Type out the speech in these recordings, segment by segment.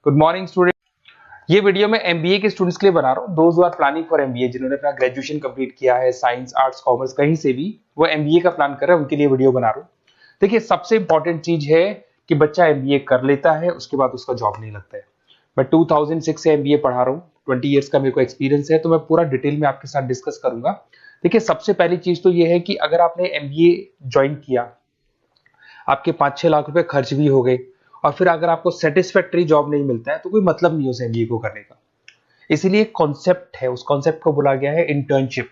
Good morning student. ये video मैं MBA के स्टूडेंट्स के लिए बना रहा हूँ। Those who are planning for MBA, जिन्होंने अपना ग्रेजुएशन कंप्लीट किया है, साइंस आर्ट्स कॉमर्स कहीं से भी, वो एमबीए का प्लान कर रहे हैं, उनके लिए वीडियो बना रहा हूँ। देखिए, सबसे इंपॉर्टेंट चीज है कि बच्चा एमबीए कर लेता है, उसके बाद उसका जॉब नहीं लगता है। मैं 2006 से एमबीए पढ़ा रहा हूँ, 20 ईयर्स का मेरे को एक्सपीरियंस है, तो मैं पूरा डिटेल में आपके साथ डिस्कस करूंगा। देखिए, सबसे पहली चीज तो ये है कि अगर आपने एमबीए ज्वाइन किया, आपके 5-6 लाख रुपए खर्च भी हो गए, और फिर अगर आपको सेटिस्फैक्टरी जॉब नहीं मिलता है, तो कोई मतलब नहीं उस एमबीए को करने का। इसीलिए एक कॉन्सेप्ट है, उस कॉन्सेप्ट को बोला गया है इंटर्नशिप।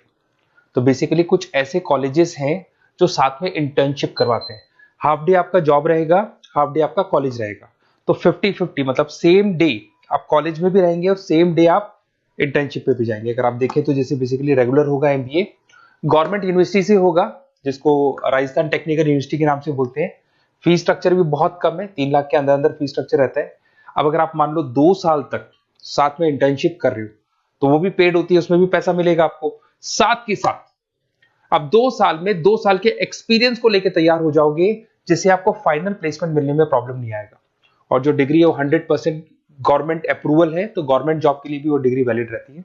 तो बेसिकली कुछ ऐसे कॉलेजेस हैं जो साथ में इंटर्नशिप करवाते हैं। हाफ डे आपका जॉब रहेगा, हाफ डे आपका कॉलेज रहेगा। तो 50-50, मतलब सेम डे आप कॉलेज में भी रहेंगे और सेम डे आप इंटर्नशिप पे भी जाएंगे। अगर आप देखें तो जैसे बेसिकली रेगुलर होगा एमबीए, गवर्नमेंट यूनिवर्सिटी से होगा, जिसको राजस्थान टेक्निकल यूनिवर्सिटी के नाम से बोलते हैं। फीस स्ट्रक्चर भी बहुत कम है, 3 लाख के अंदर अंदर फीस स्ट्रक्चर रहता है। अब अगर आप मान लो 2 साल तक साथ में इंटर्नशिप कर रहे हो, तो वो भी पेड होती है, उसमें भी पैसा मिलेगा आपको। साथ के साथ अब 2 साल में 2 साल के एक्सपीरियंस को लेकर तैयार हो जाओगे, जिससे आपको फाइनल प्लेसमेंट मिलने में प्रॉब्लम नहीं आएगा। और जो डिग्री है वो 100% गवर्नमेंट अप्रूवल है, तो गवर्नमेंट जॉब के लिए भी वो डिग्री वैलिड रहती है।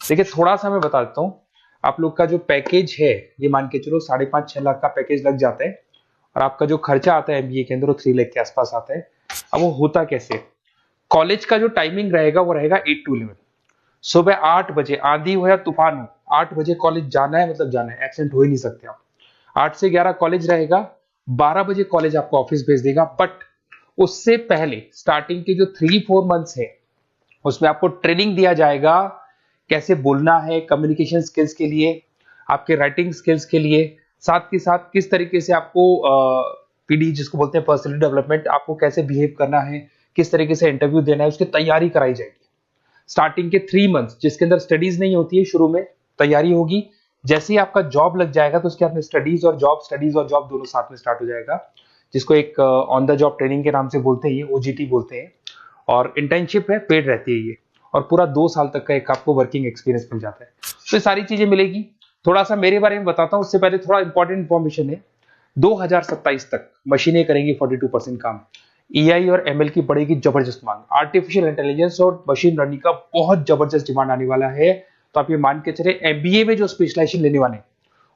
देखिए, थोड़ा सा मैं बता देता हूँ। आप लोग का जो पैकेज है, ये मान के चलो 5.5-6 लाख का पैकेज लग जाता है, और आपका जो खर्चा आता है एमबीए के अंदर वो 3 लाख के आसपास आता है। अब वो होता कैसे? कॉलेज का जो टाइमिंग रहेगा वो रहेगा 8 to 11। सुबह 8 बजे, आंधी हो या तूफान हो, 8 बजे कॉलेज जाना है, मतलब जाना है, एब्सेंट हो ही नहीं सकते आप। 8 से 11 कॉलेज रहेगा, 12 बजे कॉलेज आपको ऑफिस भेज देगा। बट उससे पहले स्टार्टिंग के जो 3-4 मंथ्स है, उसमें आपको ट्रेनिंग दिया जाएगा, कैसे बोलना है, कम्युनिकेशन स्किल्स के लिए, आपके राइटिंग स्किल्स के लिए, साथ के साथ किस तरीके से आपको पीडी जिसको बोलते हैं पर्सनल डेवलपमेंट, आपको कैसे बिहेव करना है, किस तरीके से इंटरव्यू देना है, उसकी तैयारी कराई जाएगी। स्टार्टिंग के 3 मंथ्स जिसके अंदर स्टडीज नहीं होती है, शुरू में तैयारी होगी। जैसे ही आपका जॉब लग जाएगा, तो उसके बाद में स्टडीज और जॉब दोनों साथ में स्टार्ट हो जाएगा, जिसको एक ऑन द जॉब ट्रेनिंग के नाम से बोलते हैं, ये ओजीटी बोलते हैं। और इंटर्नशिप है, पेड रहती है ये, और पूरा 2 साल तक का एक आपको वर्किंग एक्सपीरियंस मिल जाता है। तो ये सारी चीजें मिलेगी। थोड़ा सा मेरे बारे में बताता हूँ, उससे पहले थोड़ा इंपॉर्टेंट इंफॉर्मेशन है। 2027 तक मशीनें करेंगी 42% काम। एआई और एमएल की बढ़ेगी जबरदस्त मांग। आर्टिफिशियल इंटेलिजेंस और मशीन लर्निंग का बहुत जबरदस्त डिमांड आने वाला है। तो आप ये मान के चले, एमबीए में जो स्पेशलाइजेशन लेने वाले हैं,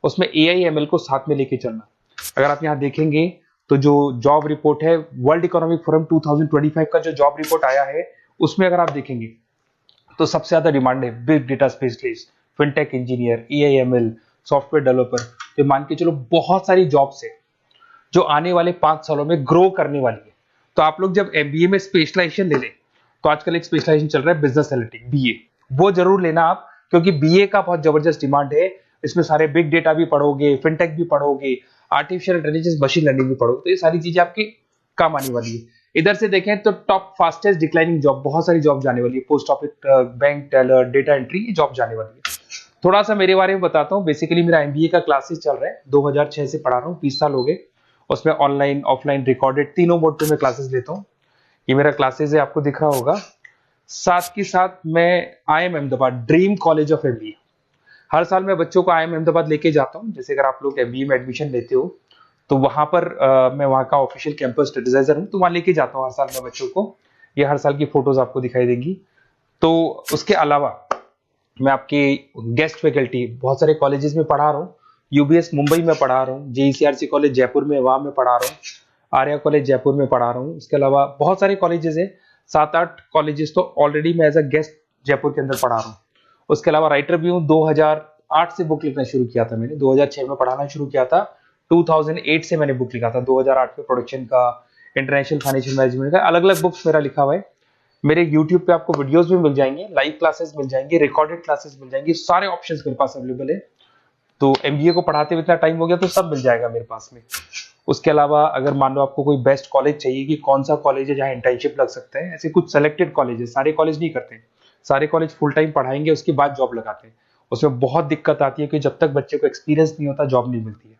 उसमें एआई एमएल को साथ में लेके चलना। अगर आप यहाँ देखेंगे तो जो जॉब रिपोर्ट है, वर्ल्ड इकोनॉमिक फोरम 2025 का जो जॉब रिपोर्ट आया है, उसमें अगर आप देखेंगे तो सबसे ज्यादा डिमांड है big data specialist, fintech engineer, AIML, software developer. तो मान के चलो बहुत सारी जॉब्स है जो आने वाले 5 सालों में ग्रो करने वाली है। तो आप लोग जब एमबीए में स्पेशलाइजेशन ले लें, तो आजकल एक स्पेशलाइजेशन चल रहा है बिजनेस एनालिटिक्स, बीए, वो जरूर लेना आप, क्योंकि बीए का बहुत जबरदस्त डिमांड है। इसमें सारे बिग डेटा भी पढ़ोगे, फिनटेक भी पढ़ोगे, आर्टिफिशियल इंटेलिजेंस, मशीन लर्निंग भी पढ़ोगे, तो ये सारी चीजें आपकी काम आने वाली है। इधर से देखें तो टॉप फास्टेस्ट डिक्लाइनिंग जॉब, बहुत सारी जॉब जाने वाली है, post office, bank teller, data entry, ये जॉब जाने वाली है। थोड़ा सा मेरे बारे में बताता हूँ। बेसिकली मेरा एमबीए का क्लासेस चल रहा है, 2006 से पढ़ा रहा हूँ, 20 साल हो गए। उसमें ऑनलाइन, ऑफलाइन, रिकॉर्डेड, तीनों मोड पे मैं क्लासेस लेता हूँ। ये मेरा क्लासेस है, आपको दिख रहा होगा। साथ के साथ मैं IIM Ahmedabad, dream college of MBA, हर साल मैं बच्चों को आईएम अहमदाबाद लेके जाता हूँ। जैसे अगर आप लोग एमबीए में एडमिशन लेते हो, तो वहां पर मैं वहां का ऑफिशियल कैंपस एडवाइजर हूँ, तो वहां लेके जाता हूँ हर साल मैं बच्चों को। ये हर साल की फोटोज आपको दिखाई देंगी। तो उसके अलावा मैं आपके गेस्ट फैकल्टी बहुत सारे कॉलेजेस में पढ़ा रहा हूँ। यूबीएस मुंबई में पढ़ा रहा हूँ, जेईसीआरसी कॉलेज जयपुर में, वहां में पढ़ा रहा हूँ, आर्या कॉलेज जयपुर में पढ़ा रहा हूँ। इसके अलावा बहुत सारे कॉलेजेस है, 7-8 कॉलेजेस तो ऑलरेडी मैं एज अ गेस्ट जयपुर के अंदर पढ़ा रहा हूँ। उसके अलावा राइटर भी हूँ। 2008 से बुक लिखना शुरू किया था मैंने, 2006 में पढ़ाना शुरू किया था, 2008 से मैंने बुक लिखा था। 2008 में प्रोडक्शन का, इंटरनेशनल फाइनेंशियल मैनेजमेंट का, अलग अलग बुक्स मेरा लिखा हुआ है। मेरे YouTube पे आपको वीडियोस भी मिल जाएंगे, लाइव क्लासेस मिल जाएंगे, रिकॉर्डेड क्लासेस मिल जाएंगे, सारे ऑप्शंस मेरे पास अवेलेबल है। तो एमबीए को पढ़ाते हुए इतना टाइम हो गया, तो सब मिल जाएगा मेरे पास में। उसके अलावा अगर मान लो आपको कोई बेस्ट कॉलेज चाहिए कि कौन सा कॉलेज है जहाँ इंटर्नशिप लग सकता है, ऐसे कुछ सेलेक्टेड कॉलेज है, सारे कॉलेज नहीं करते, सारे कॉलेज फुल टाइम पढ़ाएंगे उसके बाद जॉब लगाते हैं। उसमें बहुत दिक्कत आती है कि जब तक बच्चे को एक्सपीरियंस नहीं होता, जॉब नहीं मिलती है।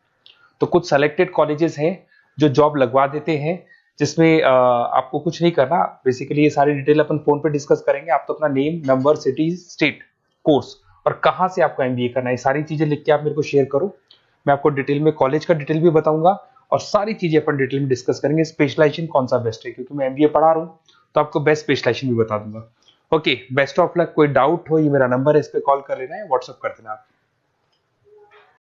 तो कुछ सेलेक्टेड कॉलेजेस हैं जो जॉब लगवा देते हैं, जिसमें आपको कुछ नहीं करना। बेसिकली ये सारी डिटेल अपन फोन पे डिस्कस करेंगे। आप तो अपना name, number, city, state, course और कहाँ से आपको एमबीए करना है, सारी चीजें लिख के आप मेरे को शेयर करो। मैं आपको डिटेल में कॉलेज का डिटेल भी बताऊंगा, और सारी चीजें अपन डिटेल में डिस्कस करेंगे। स्पेशलाइजेशन कौन सा बेस्ट है, क्योंकि मैं एमबीए पढ़ा रहा हूँ, तो आपको बेस्ट स्पेशलाइजेशन भी बता दूंगा। Okay, best of luck. कोई डाउट हो, ये मेरा नंबर है, इस पे कॉल कर लेना है, व्हाट्सअप कर देना आप।